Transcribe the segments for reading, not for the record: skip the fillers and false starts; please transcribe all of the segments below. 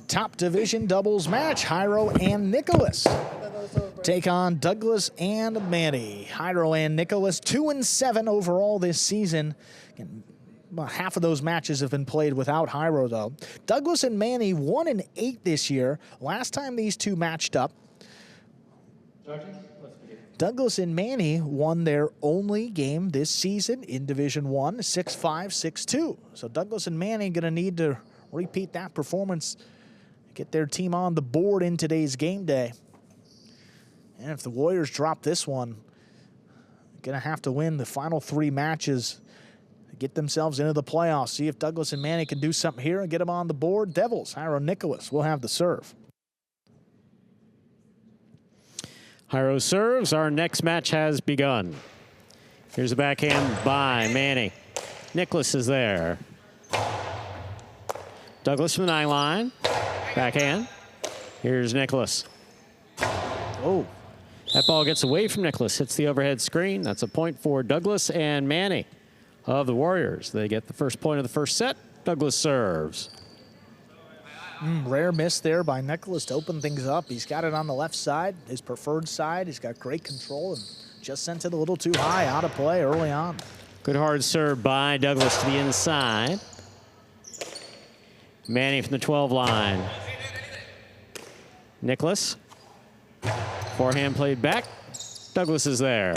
top division doubles match. Jairo and Nicolas take on Douglas and Manny. Jairo and Nicolas 2-7 overall this season. About half of those matches have been played without Jairo, though. Douglas and Manny 1-8 this year. Last time these two matched up, Douglas and Manny won their only game this season in Division 1, 6-5, 6-2. So Douglas and Manny going to need to repeat that performance, get their team on the board in today's game day. And if the Warriors drop this one, going to have to win the final 3 matches to get themselves into the playoffs. See if Douglas and Manny can do something here and get them on the board. Devils, Jairo Nicolas will have the serve. Jairo serves. Our next match has begun. Here's a backhand by Manny. Nicolas is there. Douglas from the 9 line. Backhand. Here's Nicolas. Oh. That ball gets away from Nicolas, hits the overhead screen. That's a point for Douglas and Manny of the Warriors. They get the first point of the first set. Douglas serves. Rare miss there by Nicolas to open things up. He's got it on the left side, his preferred side. He's got great control and just sent it a little too high, out of play early on. Good hard serve by Douglas to the inside. Manny from the 12 line. Nicolas. Forehand played back. Douglas is there.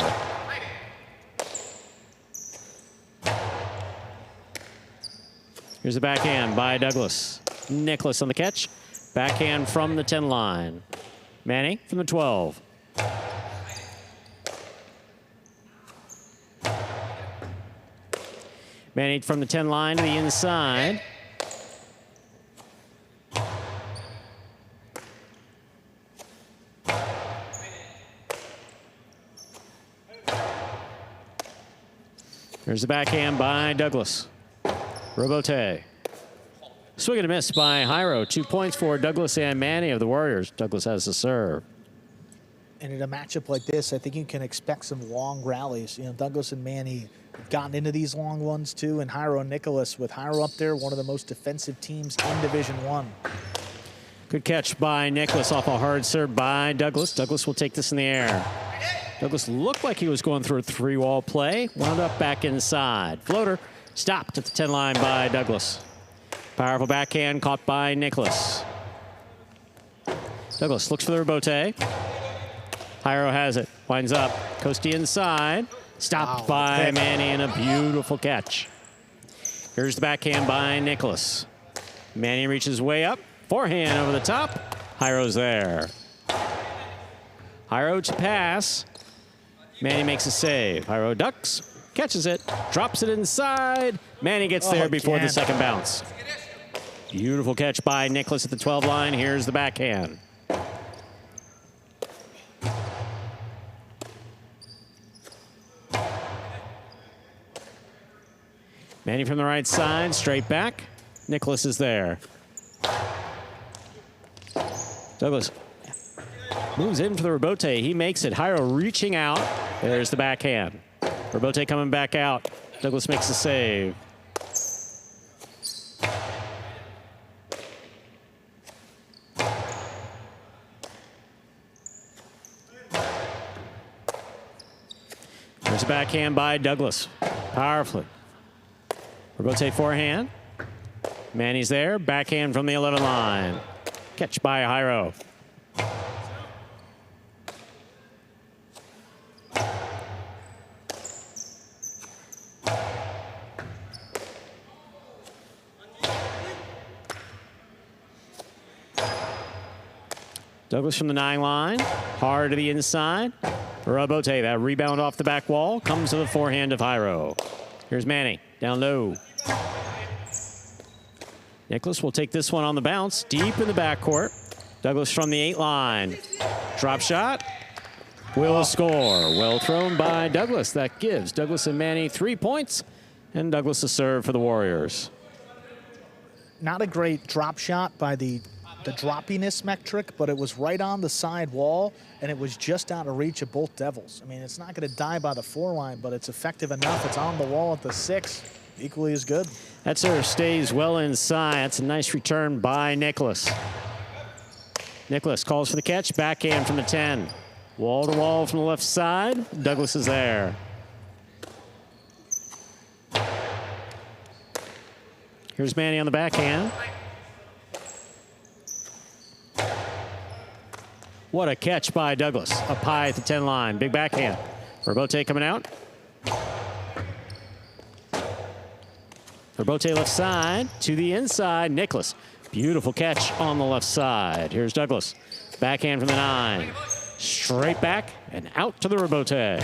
Here's a backhand by Douglas. Nicolas on the catch. Backhand from the 10 line. Manny from the 12. Manny from the 10 line to the inside. There's the backhand by Douglas. Robote. Swing and a miss by Jairo. 2 points for Douglas and Manny of the Warriors. Douglas has the serve. And in a matchup like this, I think you can expect some long rallies. You know, Douglas and Manny have gotten into these long ones too, and Jairo and Nicolas, with Jairo up there, one of the most defensive teams in Division 1. Good catch by Nicolas off a hard serve by Douglas. Douglas will take this in the air. Douglas looked like he was going through a 3-wall play. Wound up back inside. Floater stopped at the 10 line by Douglas. Powerful backhand caught by Nicolas. Douglas looks for the rebote. Jairo has it. Winds up. Coasty inside. Stopped by Manny and a beautiful catch. Here's the backhand by Nicolas. Manny reaches way up. Forehand over the top. Jairo's there. Jairo to pass. Manny makes a save. Jairo ducks. Catches it. Drops it inside. Manny gets there before the second bounce. Beautiful catch by Nicolas at the 12 line. Here's the backhand. Manny from the right side, straight back. Nicolas is there. Douglas moves in for the rebote. He makes it. Jairo reaching out. There's the backhand. Rebote coming back out. Douglas makes the save. There's a backhand by Douglas. Powerfully. Rebote forehand. Manny's there. Backhand from the 11 line. Catch by Jairo. Douglas from the 9 line. Hard to the inside. Robote, that rebound off the back wall, comes to the forehand of Jairo. Here's Manny, down low. Nicolas will take this one on the bounce, deep in the backcourt. Douglas from the 8 line. Drop shot, will score. Well thrown by Douglas. That gives Douglas and Manny 3 points, and Douglas a serve for the Warriors. Not a great drop shot by the droppiness metric, but it was right on the side wall, and it was just out of reach of both Devils. I mean, it's not going to die by the 4 line, but it's effective enough. It's on the wall at the 6. Equally as good. That serve stays well inside. That's a nice return by Nicolas. Nicolas calls for the catch. Backhand from the 10. Wall to wall from the left side. Douglas is there. Here's Manny on the backhand. What a catch by Douglas. Up high at the 10 line. Big backhand. Robote coming out. Robote left side to the inside. Nicolas. Beautiful catch on the left side. Here's Douglas. Backhand from the 9. Straight back and out to the Robote.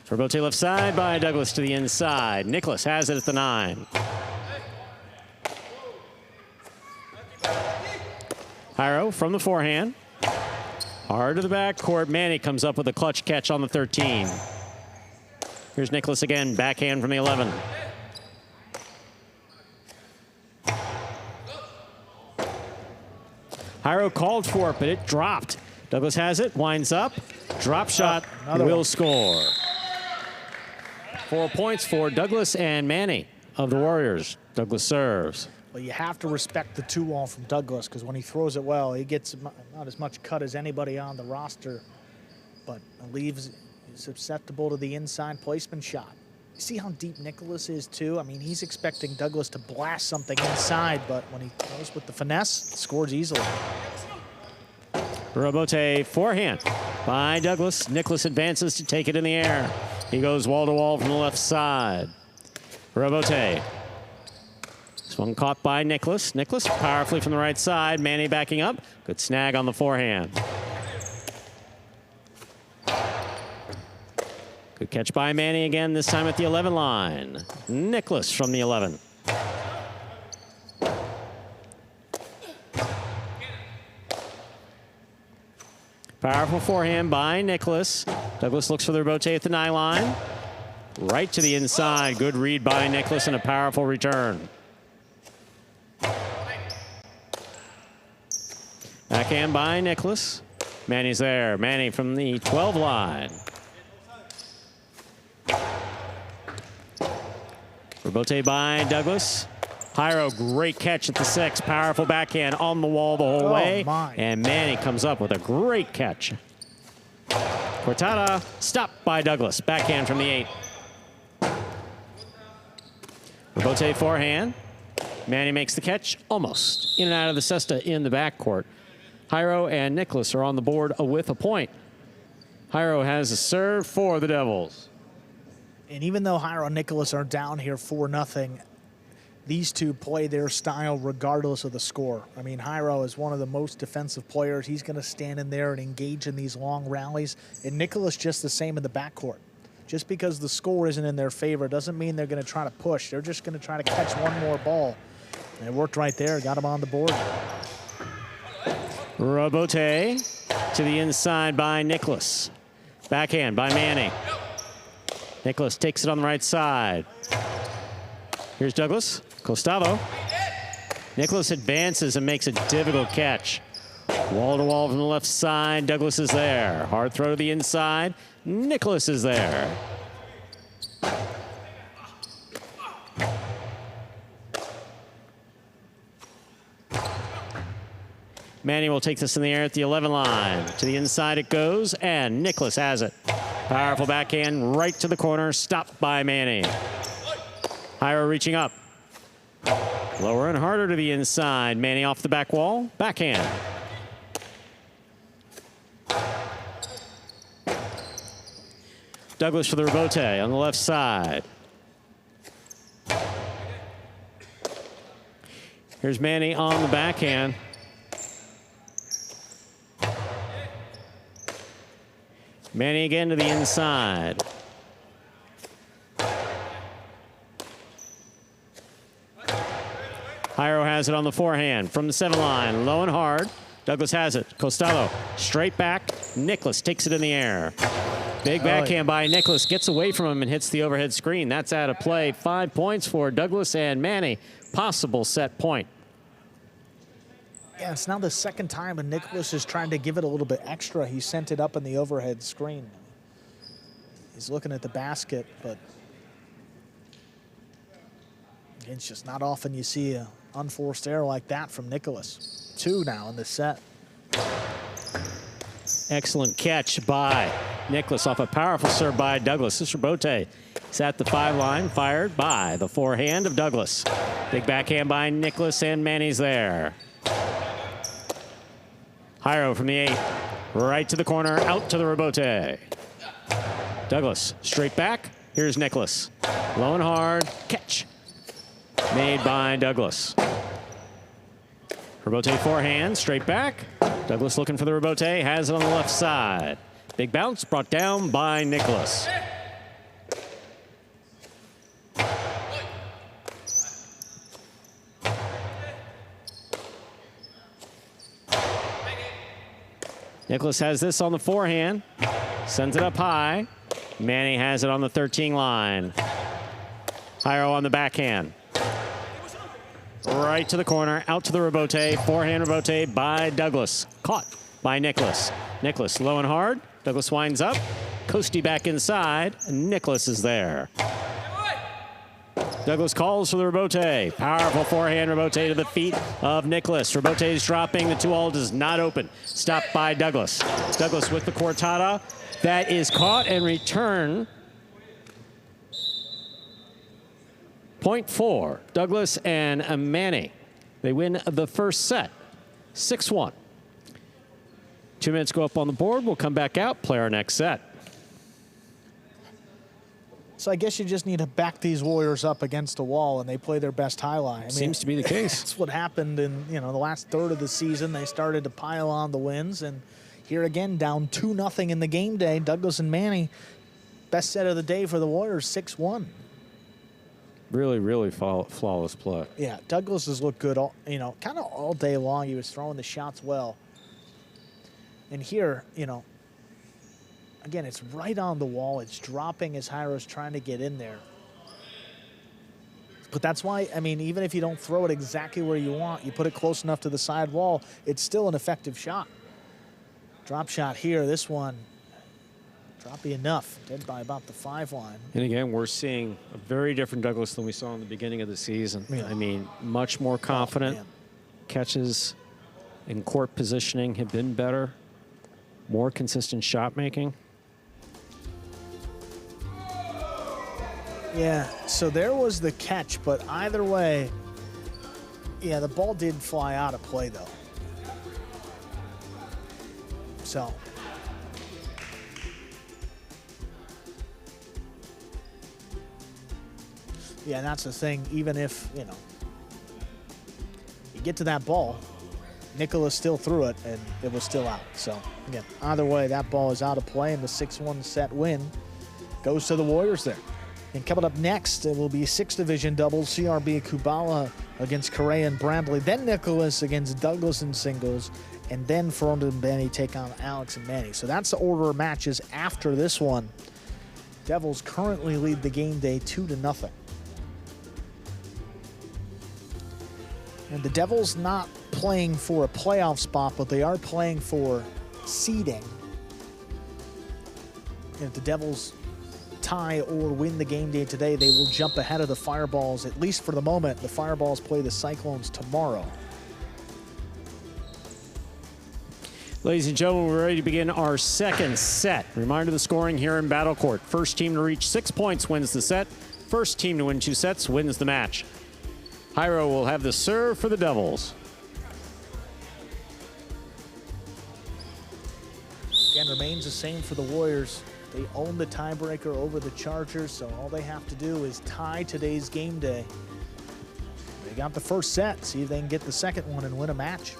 Robote left side by Douglas to the inside. Nicolas has it at the 9. Jairo from the forehand. Hard to the backcourt. Manny comes up with a clutch catch on the 13. Here's Nicolas again. Backhand from the 11. Jairo called for it, but it dropped. Douglas has it, winds up, drop shot, will score. 4 points for Douglas and Manny of the Warriors. Douglas serves. Well, you have to respect the 2-wall from Douglas, because when he throws it well, he gets not as much cut as anybody on the roster, but leaves susceptible to the inside placement shot. You see how deep Nicolas is, too? I mean, he's expecting Douglas to blast something inside, but when he goes with the finesse, he scores easily. Robote forehand by Douglas. Nicolas advances to take it in the air. He goes wall to wall from the left side. Robote. This one caught by Nicolas. Nicolas powerfully from the right side. Manny backing up. Good snag on the forehand. Good catch by Manny again, this time at the 11 line. Nicolas from the 11. Powerful forehand by Nicolas. Douglas looks for the rotate at the 9 line. Right to the inside. Good read by Nicolas and a powerful return. Backhand by Nicolas. Manny's there. Manny from the 12 line. Robote by Douglas. Jairo, great catch at the 6. Powerful backhand on the wall the whole way. And Manny comes up with a great catch. Cortada stopped by Douglas. Backhand from the 8. Robote forehand. Manny makes the catch almost in and out of the cesta in the backcourt. Jairo and Nicolas are on the board with a point. Jairo has a serve for the Devils. And even though Jairo and Nicolas are down here 4-0, these two play their style regardless of the score. I mean, Jairo is one of the most defensive players. He's going to stand in there and engage in these long rallies. And Nicolas just the same in the backcourt. Just because the score isn't in their favor doesn't mean they're going to try to push. They're just going to try to catch one more ball. And it worked right there. Got him on the board. Robote to the inside by Nicolas. Backhand by Manny. Nicolas takes it on the right side. Here's Douglas. Costado. Nicolas advances and makes a difficult catch. Wall to wall from the left side. Douglas is there. Hard throw to the inside. Nicolas is there. Manny will take this in the air at the 11 line. To the inside it goes, and Nicolas has it. Powerful backhand right to the corner, stopped by Manny. Jairo reaching up. Lower and harder to the inside. Manny off the back wall, backhand. Douglas for the rebote on the left side. Here's Manny on the backhand. Manny again to the inside. Jairo has it on the forehand from the 7 line. Low and hard. Douglas has it. Costado straight back. Nicolas takes it in the air. Big backhand by Nicolas. Gets away from him and hits the overhead screen. That's out of play. 5 points for Douglas and Manny. Possible set point. Yeah, it's now the second time, and Nicolas is trying to give it a little bit extra. He sent it up in the overhead screen. He's looking at the basket, but it's just not often you see a unforced error like that from Nicolas. 2 now in the set. Excellent catch by Nicolas off a powerful serve by Douglas. This rebote is at the 5 line, fired by the forehand of Douglas. Big backhand by Nicolas, and Manny's there. Jairo from the 8, right to the corner, out to the rebote. Douglas straight back. Here's Nicolas. Low and hard, catch. Made by Douglas. Rebote forehand, straight back. Douglas looking for the rebote, has it on the left side. Big bounce brought down by Nicolas. Nicolas has this on the forehand, sends it up high. Manny has it on the 13 line. Jairo on the backhand. Right to the corner, out to the rebote. Forehand rebote by Douglas. Caught by Nicolas. Nicolas low and hard. Douglas winds up. Coasty back inside. Nicolas is there. Douglas calls for the rebote. Powerful forehand rebote to the feet of Nicolas. Rebote is dropping. The 2-all does not open. Stopped by Douglas. Douglas with the cortada. That is caught and returned. Point 4, Douglas and Manny. They win the first set, 6-1. 2 minutes go up on the board. We'll come back out, play our next set. So I guess you just need to back these Warriors up against a wall, and they play their best high line. I mean, seems to be the case. That's what happened in the last third of the season. They started to pile on the wins, and here again, down 2-0 in the game day. Douglas and Manny, best set of the day for the Warriors, 6-1. Really, really flawless play. Yeah, Douglas has looked good, kind of all day long. He was throwing the shots well. And here, again, it's right on the wall. It's dropping as Jairo's trying to get in there. But that's why, even if you don't throw it exactly where you want, you put it close enough to the side wall, it's still an effective shot. Drop shot here, this one, droppy enough, dead by about the 5 line. And again, we're seeing a very different Douglas than we saw in the beginning of the season. Yeah. Much more confident. Catches and court positioning have been better. More consistent shot making. Yeah, so there was the catch, but either way, yeah, the ball did fly out of play, though. So. Yeah, and that's the thing. Even if, you get to that ball, Nicolas still threw it, and it was still out. So, again, either way, that ball is out of play, and the 6-1 set win goes to the Warriors there. And coming up next, it will be 6th Division doubles, CRB Kubala against Correa and Brambley, then Nicolas against Douglas in singles, and then Fronton and Manny take on Alex and Manny. So that's the order of matches after this one. Devils currently lead the game day 2-0. And the Devils not playing for a playoff spot, but they are playing for seeding. And if the Devils tie or win the game day today, they will jump ahead of the Fireballs, at least for the moment. The Fireballs play the Cyclones tomorrow. Ladies and gentlemen, we're ready to begin our second set. Reminder of the scoring here in Battle Court. First team to reach 6 points wins the set. First team to win 2 sets wins the match. Jairo will have the serve for the Devils. Again, remains the same for the Warriors. They own the tiebreaker over the Chargers, so all they have to do is tie today's game day. They got the first set. See if they can get the second one and win a match.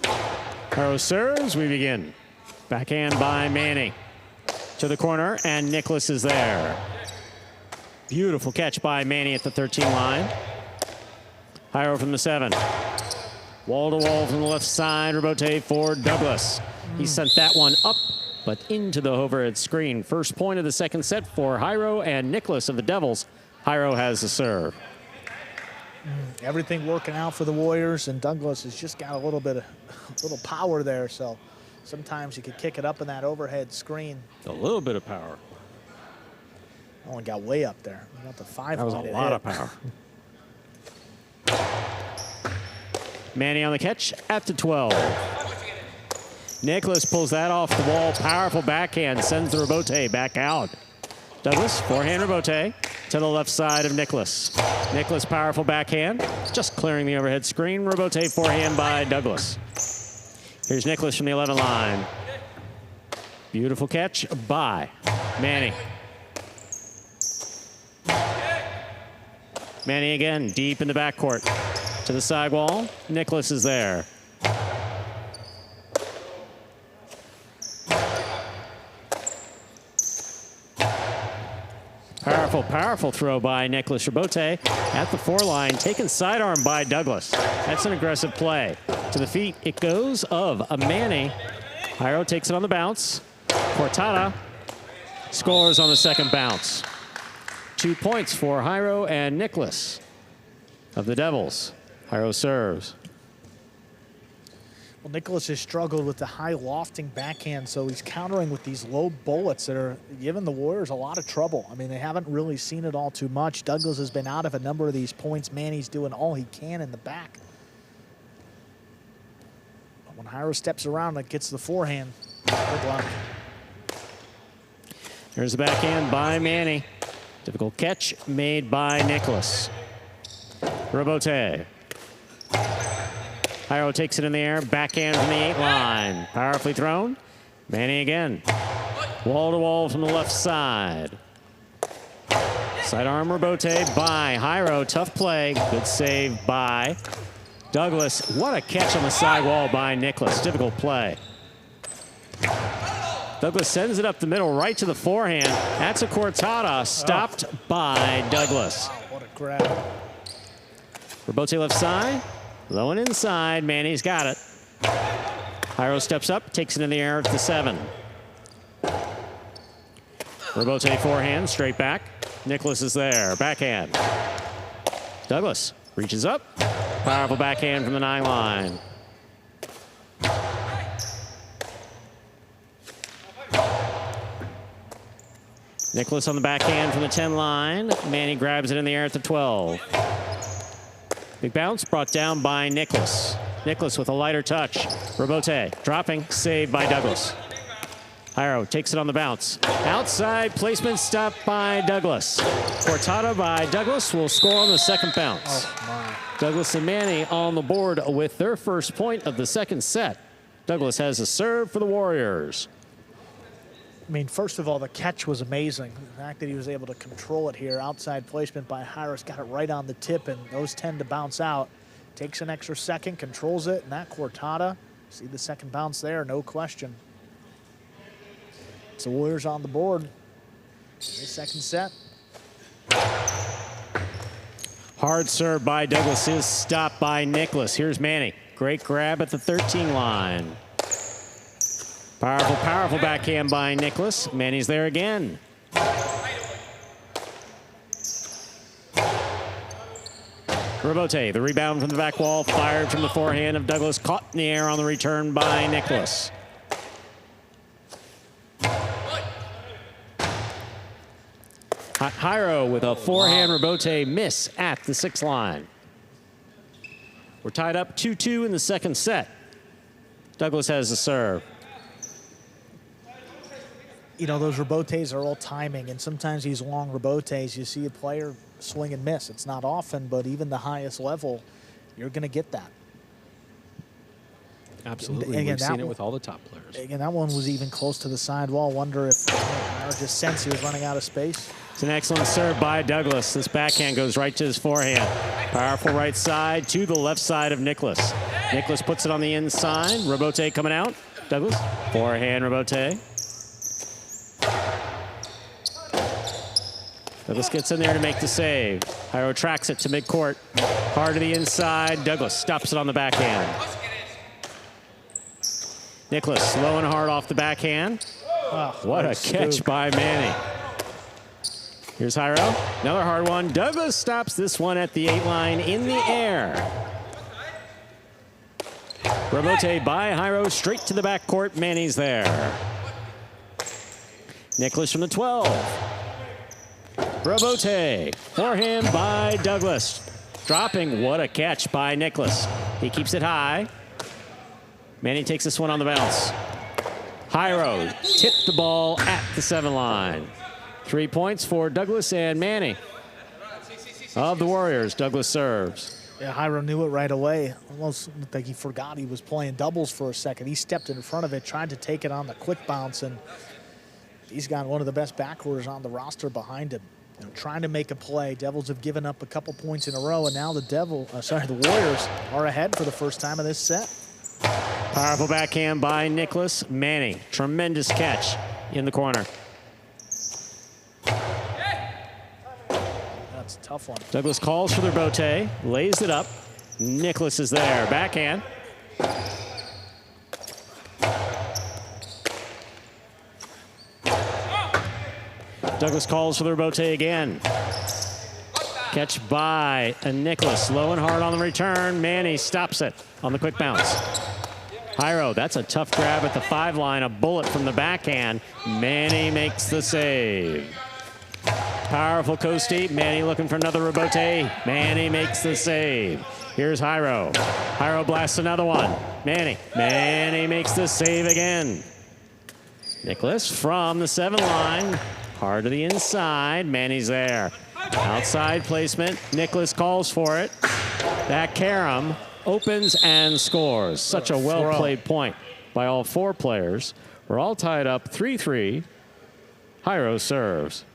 Jairo serves. We begin. Backhand by Manny. To the corner, and Nicolas is there. Beautiful catch by Manny at the 13 line. Jairo from the 7. Wall to wall from the left side. Rebote for Douglas. He sent that one up, but into the overhead screen. First point of the second set for Jairo and Nicolas of the Devils. Jairo has the serve. Everything working out for the Warriors, and Douglas has just got a little power there, so sometimes you could kick it up in that overhead screen. A little bit of power. Oh, and got way up there. Got the 5 That was a lot of power. Manny on the catch at the 12. Nicolas pulls that off the wall. Powerful backhand. Sends the rebote back out. Douglas, forehand rebote to the left side of Nicolas. Nicolas, powerful backhand. Just clearing the overhead screen. Rebote forehand by Douglas. Here's Nicolas from the 11 line. Beautiful catch by Manny. Manny again, deep in the backcourt. To the sidewall. Nicolas is there. Powerful, powerful throw by Nicolas. Rebote at the 4 line, taken sidearm by Douglas. That's an aggressive play. To the feet it goes of a Manny. Jairo takes it on the bounce. Cortada scores on the second bounce. 2 points for Jairo and Nicolas of the Devils. Jairo serves. Well, Nicolas has struggled with the high lofting backhand, so he's countering with these low bullets that are giving the Warriors a lot of trouble. I mean, they haven't really seen it all too much. Douglas has been out of a number of these points. Manny's doing all he can in the back. But when Jairo steps around and gets the forehand, good luck. Here's the backhand by Manny. Difficult catch made by Nicolas. Rebote. Jairo takes it in the air. Backhand from the 8 line. Powerfully thrown. Manny again. Wall to wall from the left side. Sidearm rebote by Jairo. Tough play. Good save by Douglas. What a catch on the sidewall by Nicolas. Difficult play. Douglas sends it up the middle, right to the forehand. That's a cortada, stopped by Douglas. Wow, what a grab. Rebote left side, low and inside. Manny's got it. Jairo steps up, takes it in the air at the 7. Rebote forehand, straight back. Nicolas is there, backhand. Douglas reaches up. Powerful backhand from the 9 line. Nicolas on the backhand from the 10 line. Manny grabs it in the air at the 12. Big bounce brought down by Nicolas. Nicolas with a lighter touch. Rebote dropping, saved by Douglas. Jairo takes it on the bounce. Outside placement stopped by Douglas. Cortada by Douglas will score on the second bounce. Oh, my. Douglas and Manny on the board with their first point of the second set. Douglas has a serve for the Warriors. I mean, first of all, the catch was amazing. The fact that he was able to control it here. Outside placement by Jairo's got it right on the tip, and those tend to bounce out. Takes an extra second, controls it, and that cortada. See the second bounce there, no question. It's the Warriors on the board. The second set. Hard serve by Douglas is stopped by Nicolas. Here's Manny. Great grab at the 13 line. Powerful, powerful backhand by Nicolas. Manny's there again. Rebote, the rebound from the back wall, fired from the forehand of Douglas, caught in the air on the return by Nicolas. Jairo with a forehand rebote miss at the 6 line. We're tied up 2-2 in the second set. Douglas has the serve. You know, those rebotes are all timing, and sometimes these long rebotes, you see a player swing and miss. It's not often, but even the highest level, you're going to get that. Absolutely. We've seen it with all the top players. Again, that one was even close to the sidewall. Wonder if Jairo just sensed he was running out of space. It's an excellent serve by Douglas. This backhand goes right to his forehand. Powerful right side to the left side of Nicolas. Nicolas puts it on the inside. Rebote coming out. Douglas, forehand rebote. Douglas gets in there to make the save. Jairo tracks it to midcourt. Hard to the inside. Douglas stops it on the backhand. Nicolas slow and hard off the backhand. Oh, What a catch by Manny. Here's Jairo. Another hard one. Douglas stops this one at the 8 line in the air. Rebote by Jairo straight to the backcourt. Manny's there. Nicolas from the 12. Rebote. Forehand by Douglas. Dropping. What a catch by Nicolas. He keeps it high. Manny takes this one on the bounce. Jairo tipped the ball at the 7 line. 3 points for Douglas and Manny. Of the Warriors, Douglas serves. Yeah, Jairo knew it right away. Almost looked like he forgot he was playing doubles for a second. He stepped in front of it, tried to take it on the quick bounce, and he's got one of the best backcourters on the roster behind him. You know, trying to make a play. Devils have given up a couple points in a row, and now the Warriors are ahead for the first time in this set. Powerful backhand by Nicolas. Manny, tremendous catch in the corner. That's a tough one. Douglas calls for the rebote, lays it up. Nicolas is there, backhand. Douglas calls for the rebote again. Catch by Nicolas, low and hard on the return. Manny stops it on the quick bounce. Jairo, that's a tough grab at the 5 line, a bullet from the backhand. Manny makes the save. Powerful coastie. Manny looking for another rebote. Manny makes the save. Here's Jairo. Jairo blasts another one. Manny makes the save again. Nicolas from the 7 line. Hard to the inside. Manny's there. Outside placement. Nicolas calls for it. That carom opens and scores. Such a well-played point by all 4 players. We're all tied up 3-3. Jairo serves.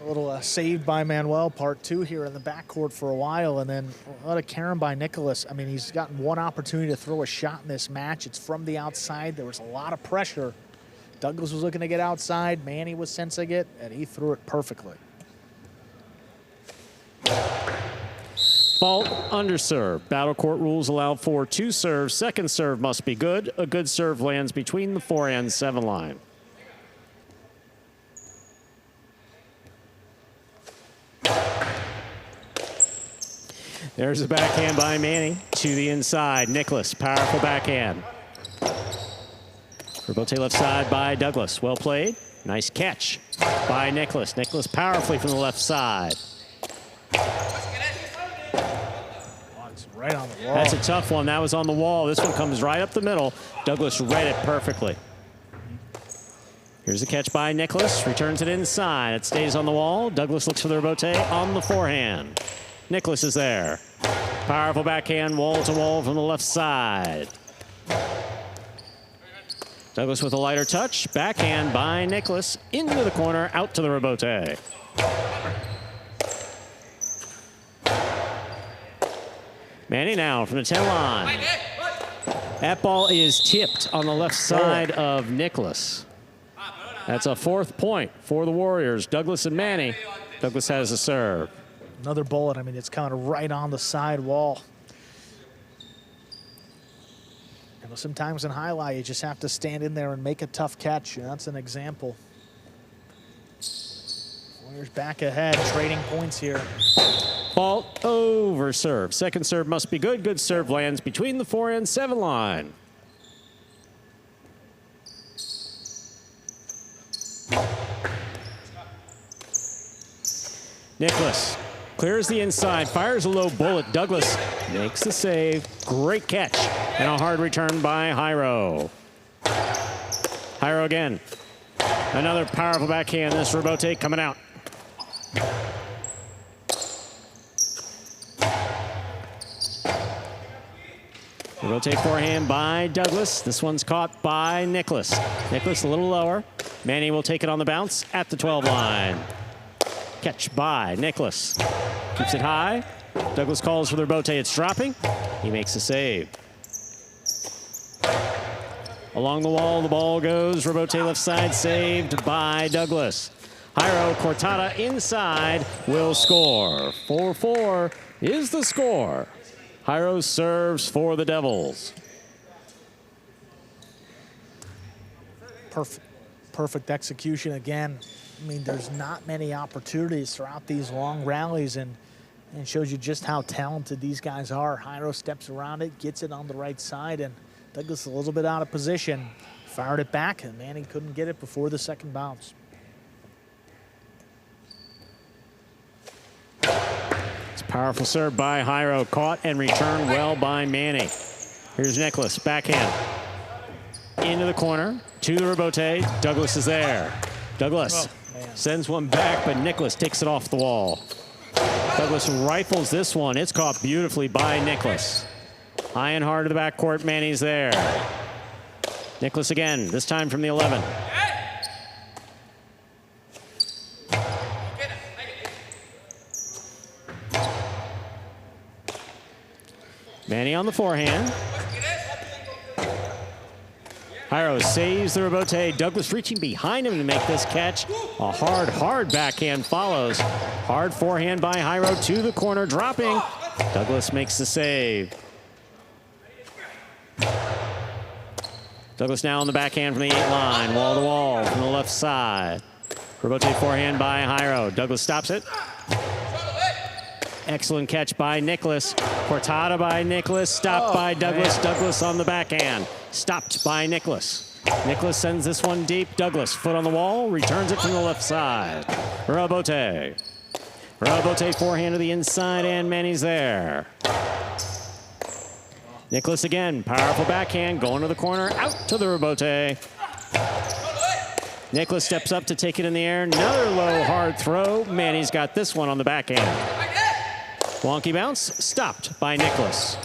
A little saved by Manuel, part 2 here in the backcourt for a while, and then a lot of carom by Nicolas. I mean, he's gotten one opportunity to throw a shot in this match. It's from the outside. There was a lot of pressure. Douglas was looking to get outside. Manny was sensing it, and he threw it perfectly. Fault under serve. Battle court rules allow for 2 serves. Second serve must be good. A good serve lands between the 4 and 7 line. There's a backhand by Manny to the inside. Nicolas, powerful backhand. Rebote left side by Douglas. Well played. Nice catch by Nicolas. Nicolas powerfully from the left side. Right on the wall. That's a tough one. That was on the wall. This one comes right up the middle. Douglas read it perfectly. Here's the catch by Nicolas. Returns it inside. It stays on the wall. Douglas looks for the rebote on the forehand. Nicolas is there. Powerful backhand, wall to wall from the left side. Douglas with a lighter touch. Backhand by Nicolas into the corner, out to the rebote. Manny now from the 10 line. That ball is tipped on the left side of Nicolas. That's a 4th point for the Warriors. Douglas and Manny. Douglas has a serve. Another bullet. I mean, it's kind of right on the side wall. You know, sometimes in highlight, you just have to stand in there and make a tough catch. And that's an example. Warriors back ahead, trading points here. Fault over serve. Second serve must be good. Good serve lands between the 4 and 7 line. Nicolas clears the inside, fires a low bullet. Douglas makes the save. Great catch. And a hard return by Jairo. Jairo again. Another powerful backhand. This rebote coming out. Rotate forehand by Douglas. This one's caught by Nicolas. Nicolas a little lower. Manny will take it on the bounce at the 12 line. Catch by Nicolas. Keeps it high. Douglas calls for the rebote. It's dropping. He makes the save. Along the wall, the ball goes. Rebote left side, saved by Douglas. Jairo Cortada inside will score. 4-4 is the score. Jairo serves for the Devils. Perfect execution again. I mean, there's not many opportunities throughout these long rallies, and shows you just how talented these guys are. Jairo steps around it, gets it on the right side, and Douglas a little bit out of position. Fired it back, and Manny couldn't get it before the second bounce. It's Powerful serve by Jairo. Caught and returned well by Manny. Here's Nicolas. Backhand. Into the corner. To the rebote. Douglas is there. Douglas sends one back, but Nicolas takes it off the wall. Douglas rifles this one. It's caught beautifully by Nicolas. High and hard to the backcourt. Manny's there. Nicolas again, this time from the 11. Manny on the forehand. Jairo saves the rebote. Douglas reaching behind him to make this catch. A hard backhand follows. Hard forehand by Jairo to the corner, dropping. Douglas makes the save. Douglas now on the backhand from the 8 line, wall to wall from the left side. Rebote forehand by Jairo. Douglas stops it. Excellent catch by Nicolas. Cortada by Nicolas. Stopped by Douglas. Man. Douglas on the backhand. Stopped by Nicolas. Nicolas sends this one deep. Douglas, foot on the wall, returns it from the left side. Rebote. Rebote forehand to the inside, and Manny's there. Nicolas again, powerful backhand, going to the corner, out to the rebote. Nicolas steps up to take it in the air. Another low, hard throw. Manny's got this one on the backhand. Wonky bounce, stopped by Nicolas.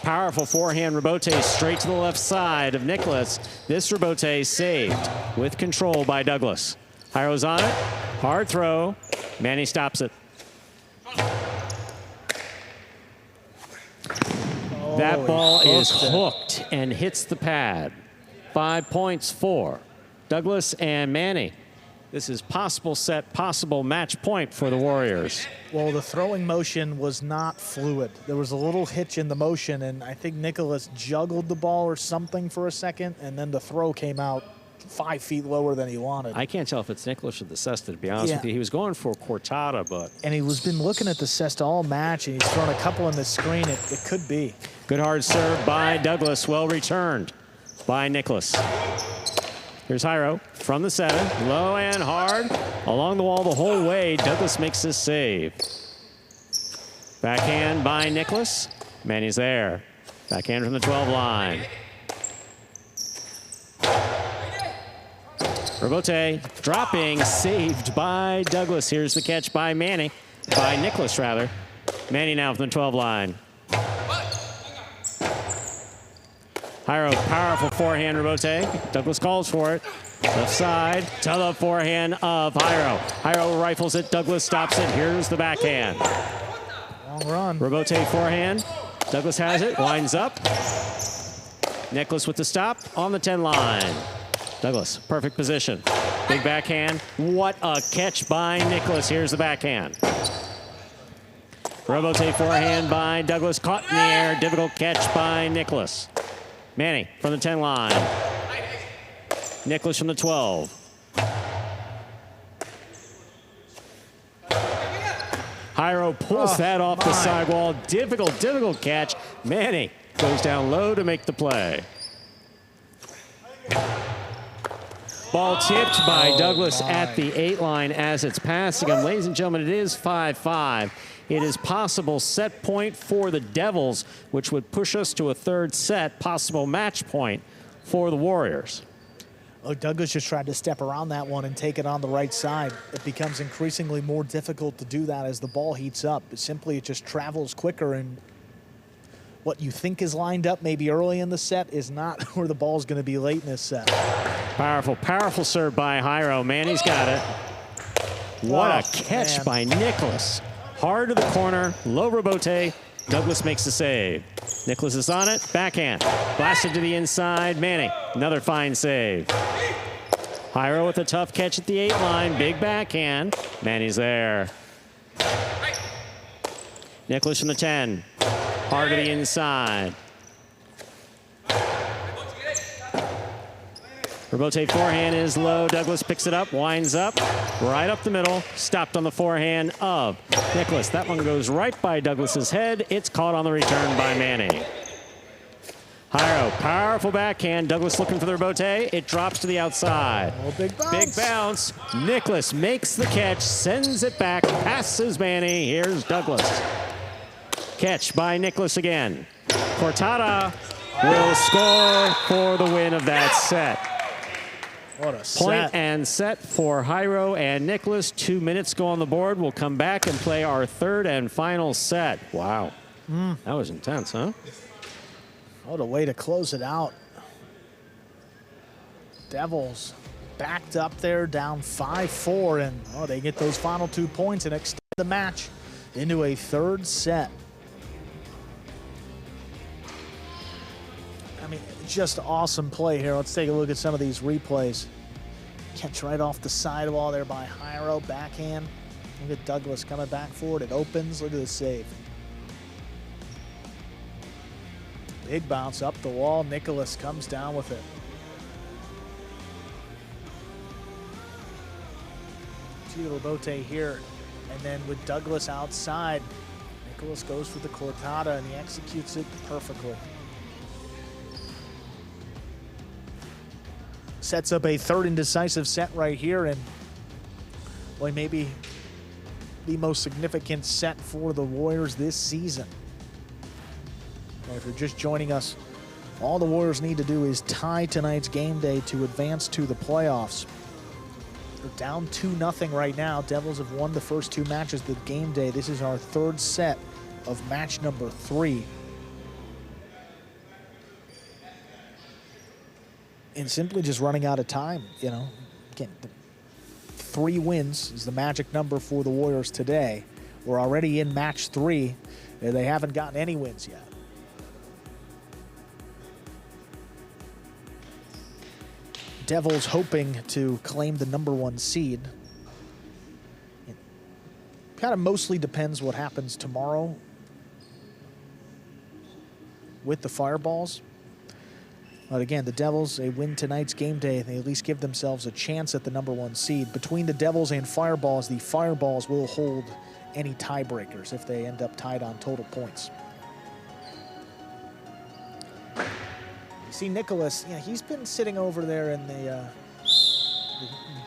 Powerful forehand rebote straight to the left side of Nicolas. This rebote saved with control by Douglas. Jairo's on it, hard throw. Manny stops it. That ball is hooked and hits the pad. 5 points for Douglas and Manny. This is possible set, possible match point for the Warriors. Well, the throwing motion was not fluid. There was a little hitch in the motion, and I think Nicolas juggled the ball or something for a second, and then the throw came out 5 feet lower than he wanted. I can't tell if it's Nicolas or the Cesta, to be honest with you. He was going for Cortada, but... And he was been looking at the Cesta all match, and he's thrown a couple in the screen. It could be. Good hard serve by Douglas. Well returned by Nicolas. Here's Jairo from the 7. Low and hard. Along the wall the whole way. Douglas makes this save. Backhand by Nicolas. Manny's there. Backhand from the 12 line. Rebote dropping, saved by Douglas. Here's the catch by Manny. By Nicolas, rather. Manny now from the 12 line. Jairo, powerful forehand rebote. Douglas calls for it. Left side to the forehand of Jairo. Jairo rifles it. Douglas stops it. Here's the backhand. Long run. Rebote forehand. Douglas has it. Winds up. Nicolas with the stop on the 10 line. Douglas, perfect position. Big backhand. What a catch by Nicolas. Here's the backhand. Rebote forehand by Douglas. Caught in the air. Difficult catch by Nicolas. Manny from the 10 line. Nicolas from the 12. Jairo pulls that off the sidewall. Difficult catch. Manny goes down low to make the play. Ball tipped by Douglas at the 8 line as it's passing him. Ladies and gentlemen, it is 5-5. It is possible set point for the Devils, which would push us to a 3rd set, possible match point for the Warriors. Oh, Douglas just tried to step around that one and take it on the right side. It becomes increasingly more difficult to do that as the ball heats up. It just travels quicker, and what you think is lined up maybe early in the set is not where the ball's going to be late in this set. Powerful serve by Jairo. Manny's got it. What a catch by Nicolas. Hard to the corner, low rebote. Douglas makes the save. Nicolas is on it, backhand. Blasted to the inside, Manny. Another fine save. Jairo with a tough catch at the 8 line, big backhand. Manny's there. Nicolas from the 10. Hard to the inside. Rebote forehand is low. Douglas picks it up, winds up, right up the middle. Stopped on the forehand of Nicolas. That one goes right by Douglas's head. It's caught on the return by Manny. Jairo, powerful backhand. Douglas looking for the rebote. It drops to the outside. Oh, big bounce. Big bounce. Nicolas makes the catch, sends it back, passes Manny. Here's Douglas. Catch by Nicolas again. Cortada will score for the win of that set. What a set. Point and set for Jairo and Nicolas. 2 minutes go on the board. We'll come back and play our third and final set. Wow. That was intense, huh? What a way to close it out. Devils backed up there, down 5-4, and they get those final 2 points and extend the match into a third set. I mean, just awesome play here. Let's take a look at some of these replays. Catch right off the sidewall there by Jairo, backhand. Look at Douglas coming back forward. It opens. Look at the save. Big bounce up the wall. Nicolas comes down with it. Giro Bote here. And then with Douglas outside, Nicolas goes for the cortada and he executes it perfectly. Sets up a third and decisive set right here, and boy, maybe the most significant set for the Warriors this season. If you're just joining us, all the Warriors need to do is tie tonight's game day to advance to the playoffs. They're down 2-0 right now. Devils have won the first 2 matches of the game day. This is our third set of match number 3. And simply just running out of time, you know. Again, 3 wins is the magic number for the Warriors today. We're already in match 3, and they haven't gotten any wins yet. Devils hoping to claim the #1 seed. It kind of mostly depends what happens tomorrow with the Fireballs. But again, the Devils, they win tonight's game day, they at least give themselves a chance at the #1 seed. Between the Devils and Fireballs, the Fireballs will hold any tiebreakers if they end up tied on total points. You see Nicolas, he's been sitting over there in the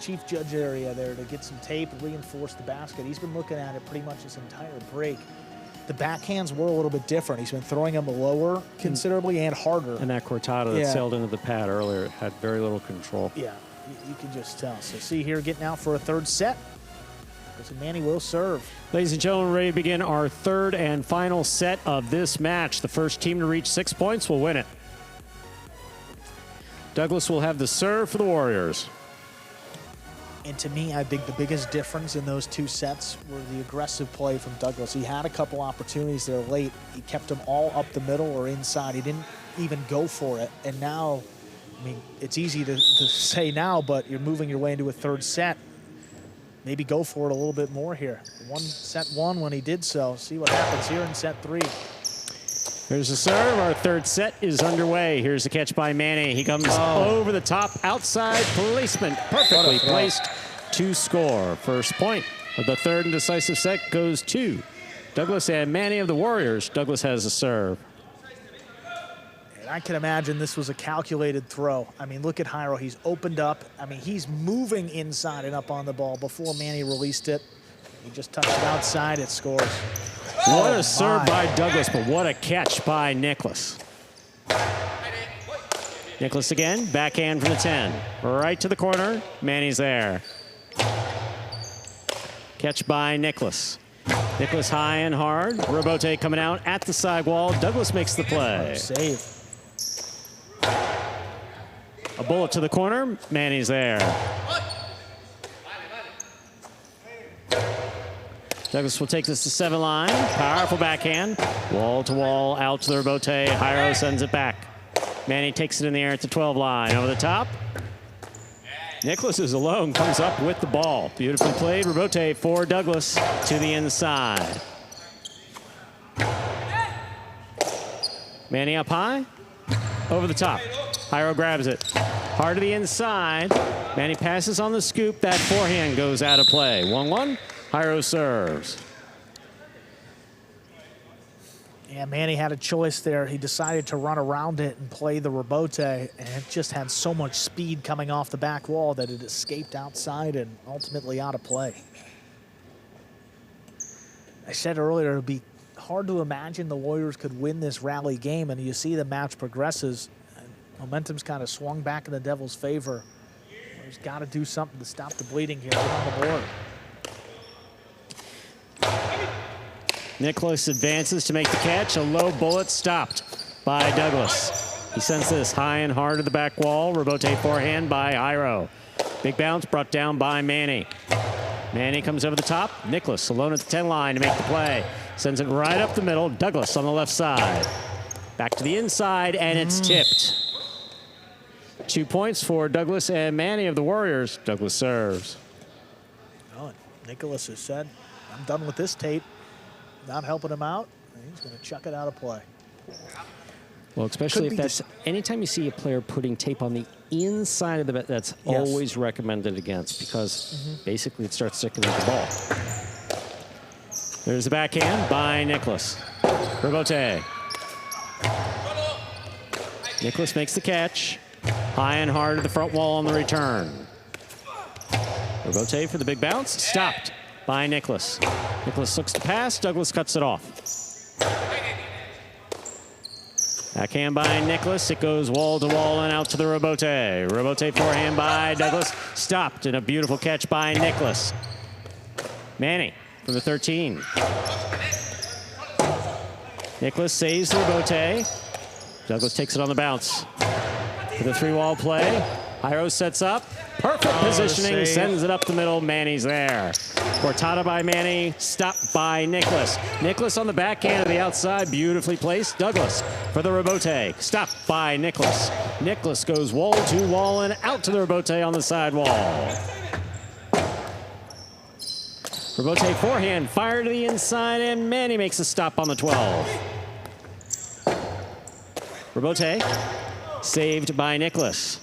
chief judge area there to get some tape, reinforce the basket. He's been looking at it pretty much this entire break. The backhands were a little bit different. He's been throwing them lower considerably and harder. And that cortada that sailed into the pad earlier had very little control. Yeah, you can just tell. So see here, getting out for a third set. Manny will serve. Ladies and gentlemen, ready to begin our third and final set of this match. The first team to reach 6 points will win it. Douglas will have the serve for the Warriors. And to me, I think the biggest difference in those 2 sets were the aggressive play from Douglas. He had a couple opportunities there late. He kept them all up the middle or inside. He didn't even go for it. And now, I mean, it's easy to say now, but you're moving your way into a third set. Maybe go for it a little bit more here. Set 1 when he did so. See what happens here in set 3. Here's the serve. Our third set is underway. Here's the catch by Manny. He comes over the top, outside placement, perfectly placed to score. First point of the third and decisive set goes to Douglas and Manny of the Warriors. Douglas has the serve. And I can imagine this was a calculated throw. I mean, look at Jairo. He's opened up. I mean, he's moving inside and up on the ball before Manny released it. He just touched it outside. It scores. What a serve by Douglas, but what a catch by Nicolas. Nicolas again, backhand from the 10. Right to the corner. Manny's there. Catch by Nicolas. Nicolas high and hard. Robote coming out at the sidewall. Douglas makes the play. Save. A bullet to the corner. Manny's there. Douglas will take this to 7 line. Powerful backhand. Wall to wall, out to the rebote. Jairo sends it back. Manny takes it in the air at the 12 line. Over the top. Nicolas is alone, comes up with the ball. Beautifully played. Rebote for Douglas to the inside. Manny up high. Over the top. Jairo grabs it. Hard to the inside. Manny passes on the scoop. That forehand goes out of play. 1-1. Jairo serves. Yeah, Manny had a choice there. He decided to run around it and play the rebote, and it just had so much speed coming off the back wall that it escaped outside and ultimately out of play. I said earlier, it would be hard to imagine the Warriors could win this rally game, and you see the match progresses, and momentum's kind of swung back in the Devils' favor. He's got to do something to stop the bleeding here. Get on the board. Nicolas advances to make the catch. A low bullet stopped by Douglas. He sends this high and hard to the back wall. Rebote forehand by Jairo. Big bounce brought down by Manny. Manny comes over the top. Nicolas alone at the 10 line to make the play. Sends it right up the middle. Douglas on the left side. Back to the inside, and it's tipped. 2 points for Douglas and Manny of the Warriors. Douglas serves. Oh, Nicolas has said, I'm done with this tape. Not helping him out. He's going to chuck it out of play. Well, especially if that's anytime you see a player putting tape on the inside of the bat, that's always recommended against, because basically it starts sticking to the ball. There's the backhand by Nicolas. Rebote. Nicolas makes the catch. High and hard to the front wall on the return. Rebote for the big bounce. Stopped by Nicolas. Nicolas looks to pass. Douglas cuts it off. Backhand by Nicolas. It goes wall to wall and out to the rebote. Rebote forehand by Douglas. Stopped, and a beautiful catch by Nicolas. Manny from the 13. Nicolas saves the rebote. Douglas takes it on the bounce. For the 3-wall play. Jairo sets up. Perfect positioning. Sends it up the middle. Manny's there. Cortada by Manny. Stopped by Nicolas. Nicolas on the backhand of the outside. Beautifully placed. Douglas for the rebote. Stopped by Nicolas. Nicolas goes wall to wall and out to the rebote on the side wall. Rebote forehand. Fire to the inside, and Manny makes a stop on the 12. Rebote saved by Nicolas.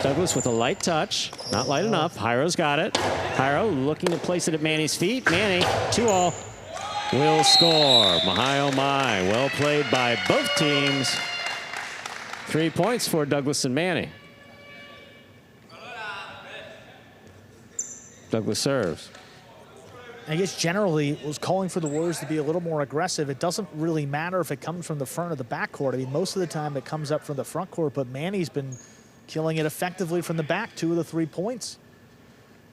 Douglas with a light touch. Not light enough. Jairo's got it. Jairo looking to place it at Manny's feet. Manny, 2-all, will score. My, oh my. Well played by both teams. 3 points for Douglas and Manny. Douglas serves. I guess generally was calling for the Warriors to be a little more aggressive. It doesn't really matter if it comes from the front or the back court. I mean, most of the time it comes up from the front court, but Manny's been killing it effectively from the back, 2 of the 3 points.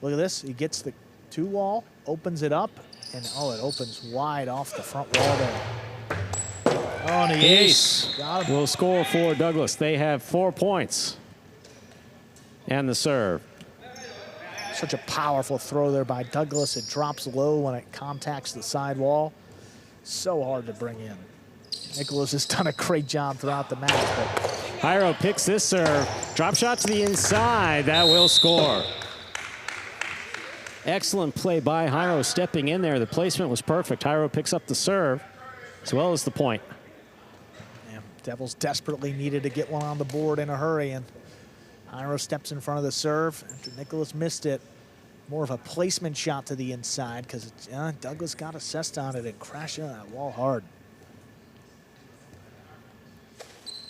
Look at this. He gets the 2-wall, opens it up, and it opens wide off the front wall there. Oh, and the ace. Will score for Douglas. They have 4 points. And the serve. Such a powerful throw there by Douglas. It drops low when it contacts the side wall. So hard to bring in. Nicolas has done a great job throughout the match. But Jairo picks this serve. Drop shot to the inside. That will score. Excellent play by Jairo stepping in there. The placement was perfect. Jairo picks up the serve as well as the point. Yeah, Devils desperately needed to get one on the board in a hurry, and Jairo steps in front of the serve after Nicolas missed it. More of a placement shot to the inside because Douglas got assessed on it and crashed into that wall hard.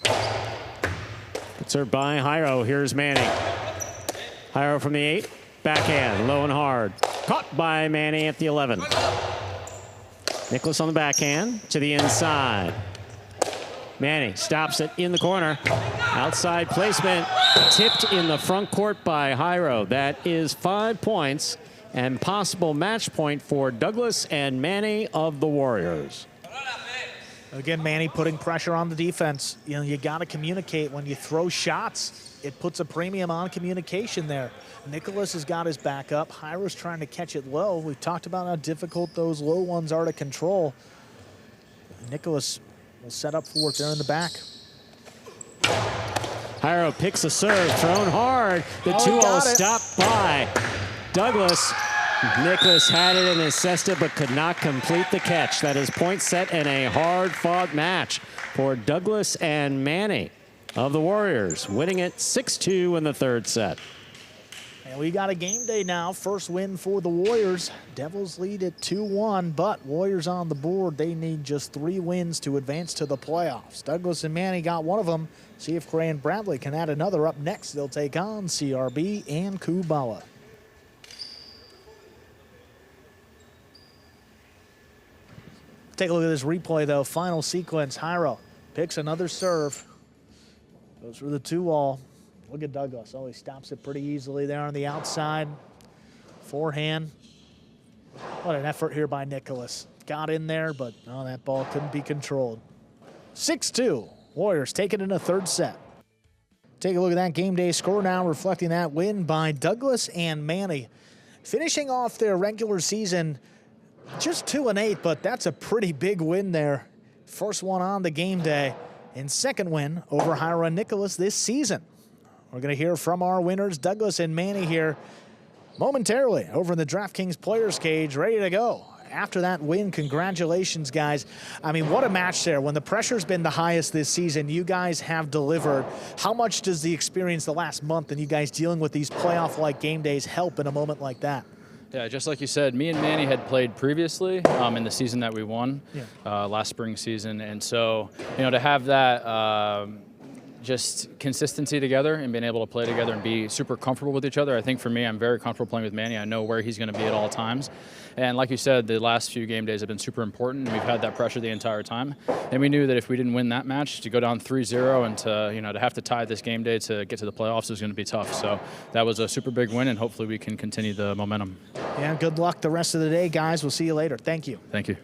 Good serve by Jairo. Here's Manny. Jairo from the 8. Backhand, low and hard. Caught by Manny at the 11. Nicolas on the backhand to the inside. Manny stops it in the corner. Outside placement, tipped in the front court by Jairo. That is 5 points and possible match point for Douglas and Manny of the Warriors. Again, Manny putting pressure on the defense. You know, you got to communicate when you throw shots. It puts a premium on communication there. Nicolas has got his back up. Jairo's trying to catch it low. We've talked about how difficult those low ones are to control. Nicolas will set up for it there in the back. Jairo picks a serve, thrown hard. The 2-all stopped by Douglas. Nicolas had it and assessed it, but could not complete the catch. That is point set and a hard-fought match for Douglas and Manny of the Warriors, winning it 6-2 in the third set. And we got a game day now. First win for the Warriors. Devils lead at 2-1, but Warriors on the board. They need just 3 wins to advance to the playoffs. Douglas and Manny got one of them. See if Gray and Bradley can add another. Up next, they'll take on CRB and Kubala. Take a look at this replay, though. Final sequence. Jairo picks another serve. Goes for the 2-all. Look at Douglas. Oh, he stops it pretty easily there on the outside. Forehand. What an effort here by Nicolas. Got in there, but oh, that ball couldn't be controlled. 6-2. Warriors take it in a third set. Take a look at that game day score now, reflecting that win by Douglas and Manny. Finishing off their regular season just 2-8, but that's a pretty big win there. First one on the game day, and second win over Jairo and Nicolas this season. We're going to hear from our winners, Douglas and Manny, here momentarily over in the DraftKings Players Cage, ready to go. After that win, congratulations, guys. I mean, what a match there. When the pressure's been the highest this season, you guys have delivered. How much does the experience the last month and you guys dealing with these playoff-like game days help in a moment like that? Yeah, just like you said, me and Manny had played previously in the season that we won, last spring season. And so, you know, to have that just consistency together and being able to play together and be super comfortable with each other. I think for me, I'm very comfortable playing with Manny. I know where he's going to be at all times. And like you said, the last few game days have been super important, and we've had that pressure the entire time. And we knew that if we didn't win that match, to go down 3-0 and to, you know, to have to tie this game day to get to the playoffs was going to be tough. So that was a super big win, and hopefully we can continue the momentum. Yeah, good luck the rest of the day, guys. We'll see you later. Thank you. Thank you.